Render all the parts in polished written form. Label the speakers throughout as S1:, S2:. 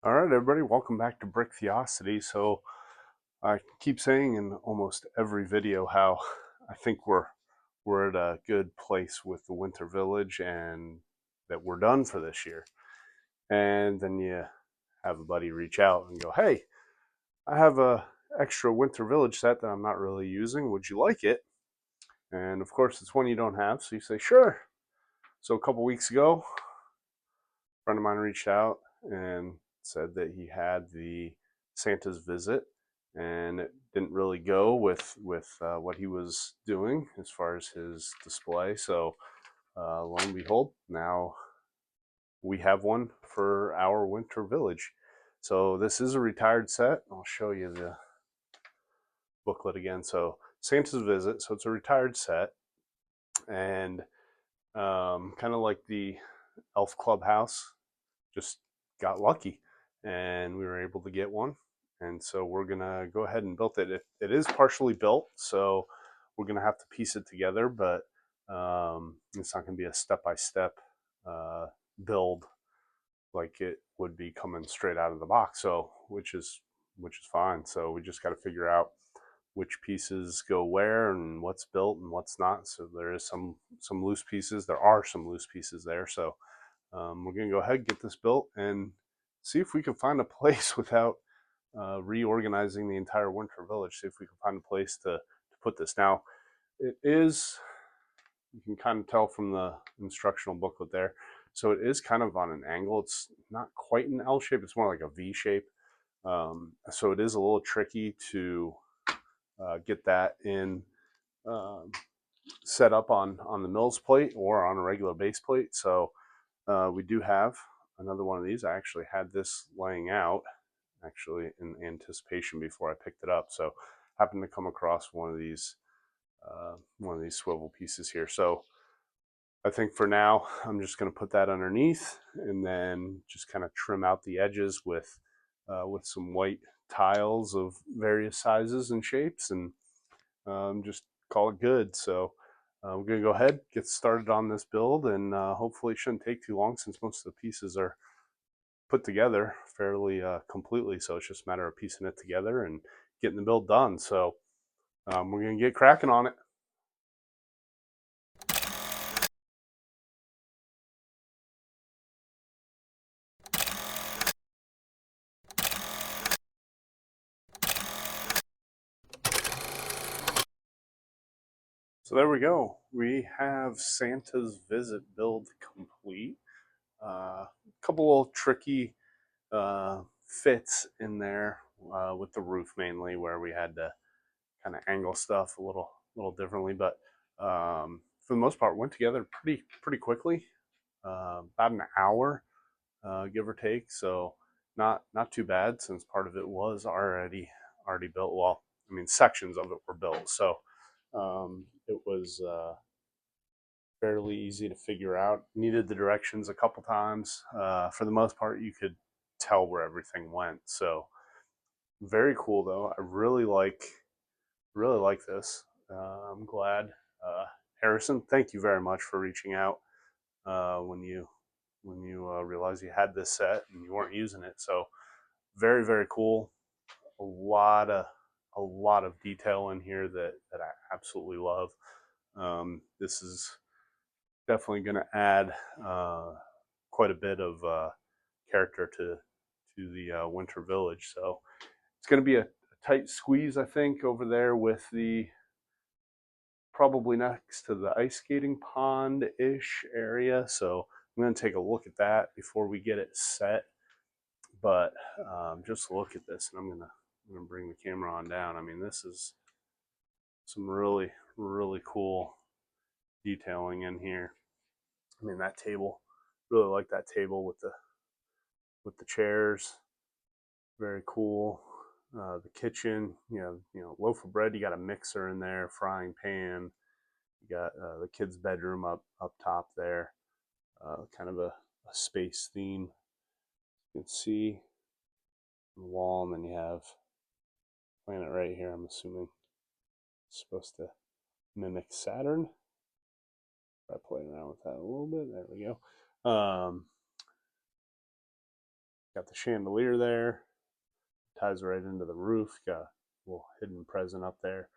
S1: All right, everybody, welcome back to Brick Theocity. So I keep saying in almost every video how I think we're at a good place with the Winter Village and that we're done for this year. And then you have a buddy reach out and go, "Hey, I have a extra Winter Village set that I'm not really using. Would you like it?" And of course, it's one you don't have, so you say, "Sure." So a couple weeks ago, a friend of mine reached out and said that he had the Santa's Visit, and it didn't really go with what he was doing as far as his display. So lo and behold, now we have one for our Winter Village. So this is a retired set. I'll show you the booklet again. So Santa's Visit. So it's a retired set, and kind of like the Elf Clubhouse, just got lucky and we were able to get one. And so we're gonna go ahead and build it. It is partially built, so we're gonna have to piece it together, but it's not gonna be a step-by-step build like it would be coming straight out of the box. So which is fine. So we just got to figure out which pieces go where and what's built and what's not. So there is some loose pieces. There are some loose pieces there. So we're going to go ahead and get this built and see if we can find a place without reorganizing the entire Winter Village. See if we can find a place to put this. Now, it is, you can kind of tell from the instructional booklet there, so it is kind of on an angle. It's not quite an L shape, it's more like a V shape. So it is a little tricky to get that in set up on the mills plate or on a regular base plate. So we do have another one of these. I actually had this laying out actually in anticipation before I picked it up. So happened to come across one of these swivel pieces here. So I think for now I'm just going to put that underneath and then just kind of trim out the edges with some white tiles of various sizes and shapes, and just call it good. So we're going to go ahead, get started on this build, and hopefully it shouldn't take too long since most of the pieces are put together fairly completely. So it's just a matter of piecing it together and getting the build done. So we're going to get cracking on it. So there we go. We have Santa's Visit build complete. A couple of tricky fits in there with the roof mainly, where we had to kind of angle stuff a little differently, but for the most part, went together pretty quickly. About an hour, give or take. So not too bad since part of it was already built. Well, I mean sections of it were built, so it was fairly easy to figure out. Needed the directions a couple times. For the most part, you could tell where everything went. So very cool though. I really like this. I'm glad. Harrison, thank you very much for reaching out when you realized you had this set and you weren't using it. So very cool. A lot of a lot of detail in here that I absolutely love. This is definitely going to add quite a bit of character to the Winter Village. So it's going to be a tight squeeze, I think, over there with the probably next to the ice skating pond ish area. So I'm going to take a look at that before we get it set. But just look at this, and I'm gonna bring the camera on down. I mean, this is some really cool detailing in here. I mean, that table, really like that table with the chairs. Very cool. The kitchen, loaf of bread. You got a mixer in there, frying pan. You got the kids' bedroom up top there. Kind of a space theme. You can see the wall, and then you have planet right here. I'm assuming it's supposed to mimic Saturn. I played around with that a little bit. There we go. Got the chandelier there, ties right into the roof. Got a little hidden present up there.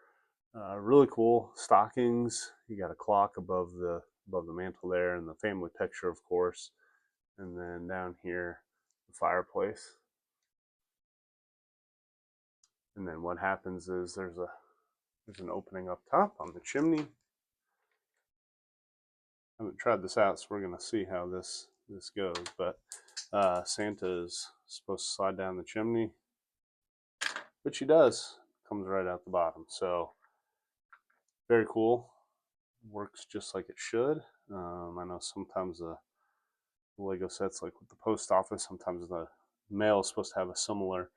S1: Really cool stockings. You got a clock above the mantle there, and the family picture, of course. And then down here, the fireplace. And then what happens is there's an opening up top on the chimney. I haven't tried this out, so we're gonna see how this goes. But Santa is supposed to slide down the chimney, which he does. Comes right out the bottom. So very cool. Works just like it should. I know sometimes the Lego sets, like with the post office, sometimes the mail is supposed to have a similar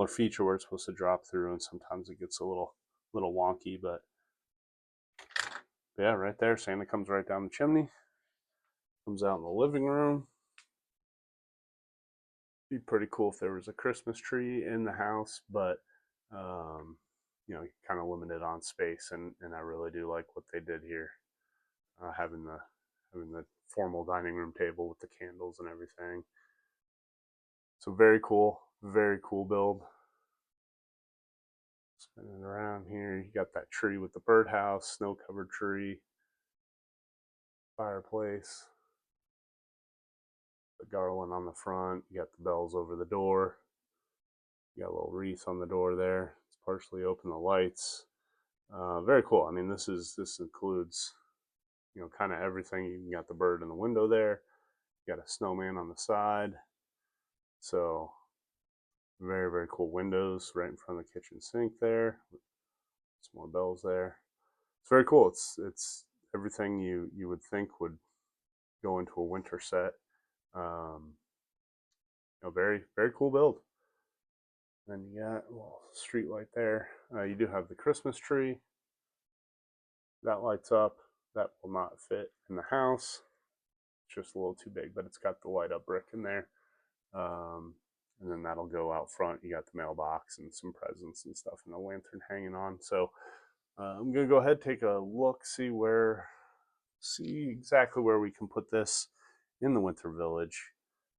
S1: feature where it's supposed to drop through, and sometimes it gets a little wonky. But yeah, right there, Santa comes right down the chimney, comes out in the living room. Be pretty cool if there was a Christmas tree in the house, but you're kind of limited on space, and I really do like what they did here, having the formal dining room table with the candles and everything. So very cool build. Spinning around here, you got that tree with the birdhouse, snow-covered tree, fireplace, the garland on the front. You got the bells over the door. You got a little wreath on the door there. It's partially open. The lights, very cool. I mean, this includes kind of everything. You got the bird in the window there. You got a snowman on the side. So very cool windows right in front of the kitchen sink there. Some more bells there. It's very cool. It's everything you would think would go into a winter set. Very cool build. Then you got a little street light there. You do have the Christmas tree. That lights up. That will not fit in the house. It's just a little too big, but it's got the light up brick in there. And then that'll go out front. You got the mailbox and some presents and stuff, and a lantern hanging on. So I'm gonna go ahead, take a look, see exactly where we can put this in the Winter Village.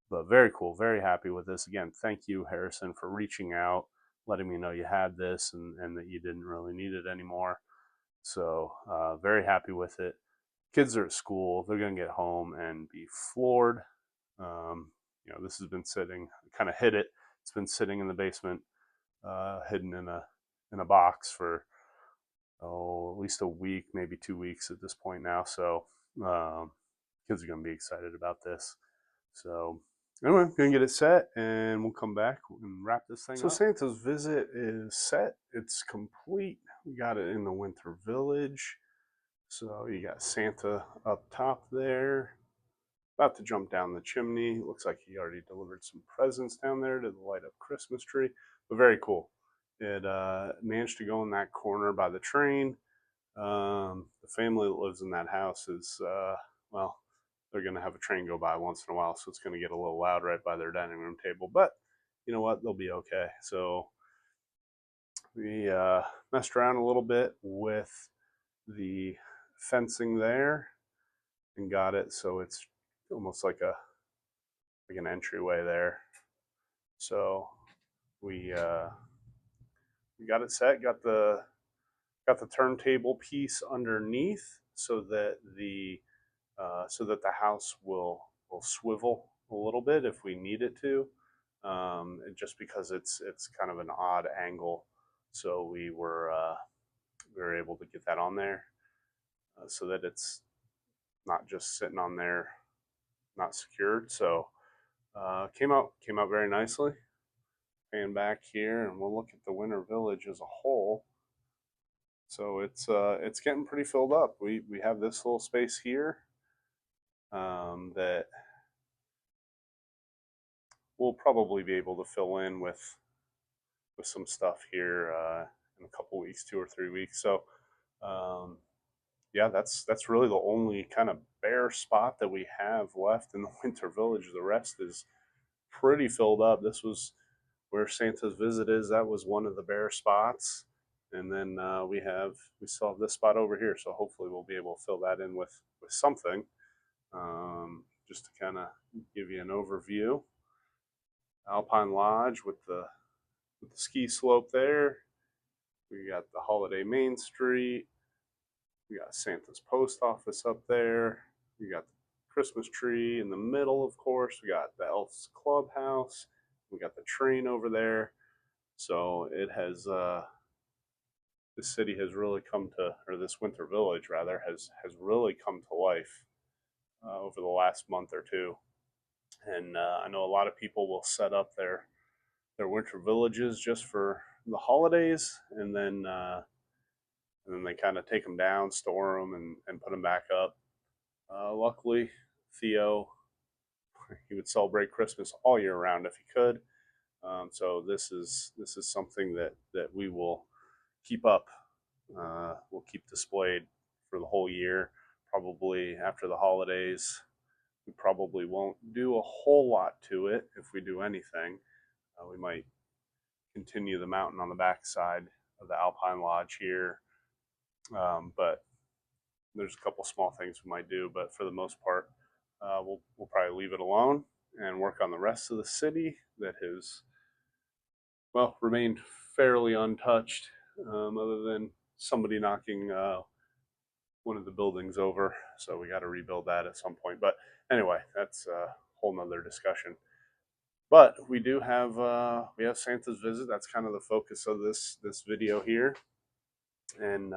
S1: But very cool, very happy with this. Again, thank you, Harrison, for reaching out, letting me know you had this and that you didn't really need it anymore. So very happy with it. Kids are at school. They're going to get home and be floored. This has been sitting, kind of hid it. It's been sitting in the basement, hidden in a box for at least a week, maybe 2 weeks at this point now. So kids are going to be excited about this. So anyway, I'm going to get it set, and we'll come back and wrap this thing up. So Santa's visit is set. It's complete. We got it in the Winter Village. So you got Santa up top there, about to jump down the chimney. Looks like he already delivered some presents down there to the light up Christmas tree, but very cool. It managed to go in that corner by the train. The family that lives in that house is, they're going to have a train go by once in a while, so it's going to get a little loud right by their dining room table. But you know what? They'll be okay. So we messed around a little bit with the fencing there and got it so it's almost like an entryway there. So we got it set, got the turntable piece underneath so that the house will swivel a little bit if we need it to, just because it's kind of an odd angle. So we were able to get that on there so that it's not just sitting on there, not secured. So came out very nicely. Pan back here, and we'll look at the Winter Village as a whole. So it's getting pretty filled up. We have this little space here that we'll probably be able to fill in with some stuff here in a couple weeks, 2 or 3 weeks. So yeah, that's really the only kind of bare spot that we have left in the Winter Village. The rest is pretty filled up. This was where Santa's visit is. That was one of the bare spots. And then we still have this spot over here. So hopefully we'll be able to fill that in with something, just to kind of give you an overview. Alpine Lodge with the ski slope there. We got the Holiday Main Street. We got Santa's post office up there. We got the Christmas tree in the middle, of course. We got the Elf's Clubhouse. We got the train over there. So it has, this city has really come to, or this winter village rather, has really come to life over the last month or two. And I know a lot of people will set up their winter villages just for the holidays, and then they kind of take them down, store them, and put them back up. Luckily, Theo, he would celebrate Christmas all year round if he could. So this is something that we will keep up. We'll keep displayed for the whole year. Probably after the holidays, we probably won't do a whole lot to it if we do anything. We might continue the mountain on the backside of the Alpine Lodge here, but there's a couple small things we might do. But for the most part, we'll probably leave it alone and work on the rest of the city that has, well, remained fairly untouched, other than somebody knocking one of the buildings over. So we got to rebuild that at some point. But anyway, that's a whole nother discussion. But we do have Santa's visit. That's kind of the focus of this video here, and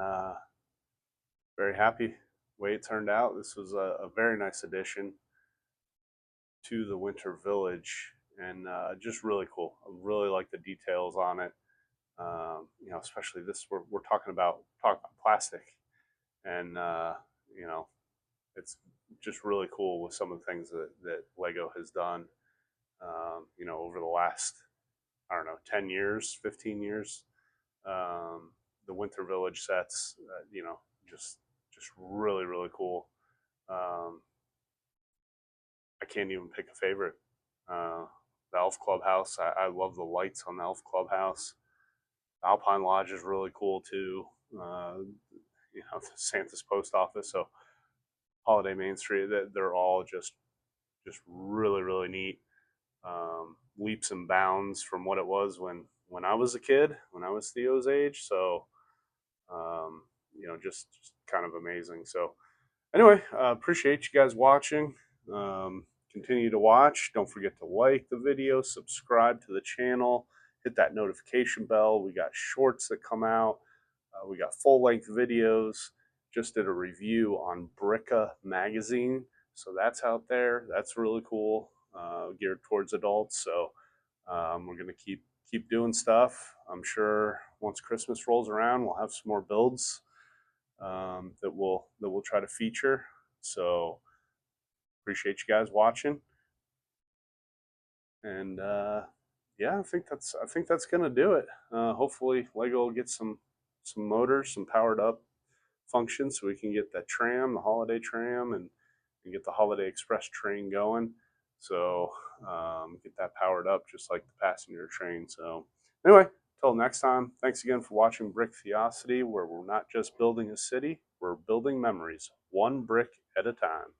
S1: very happy the way it turned out. This was a very nice addition to the winter village, and just really cool. I really like the details on it. Especially this, we're talking about plastic, and it's just really cool with some of the things that Lego has done. Over the last, I don't know, 10 years, 15 years, the Winter Village sets, just really, really cool. I can't even pick a favorite. The Elf Clubhouse, I love the lights on the Elf Clubhouse. Alpine Lodge is really cool too. Santa's post office, so Holiday Main Street, they're all just really, really neat. Leaps and bounds from what it was when I was a kid, when I was Theo's age. So, just kind of amazing. So anyway, appreciate you guys watching. Continue to watch. Don't forget to like the video, subscribe to the channel, hit that notification bell. We got shorts that come out. We got full-length videos. Just did a review on Brick magazine. So that's out there. That's really cool. Geared towards adults. So we're going to keep doing stuff. I'm sure once Christmas rolls around, we'll have some more builds that we'll try to feature. So appreciate you guys watching. And yeah, I think that's going to do it. Hopefully Lego will get some motors, some powered up functions, so we can get that tram, the holiday tram, and get the Holiday Express train going. So get that powered up just like the passenger train. So anyway, till next time, thanks again for watching Brick Theocity, where we're not just building a city, we're building memories, one brick at a time.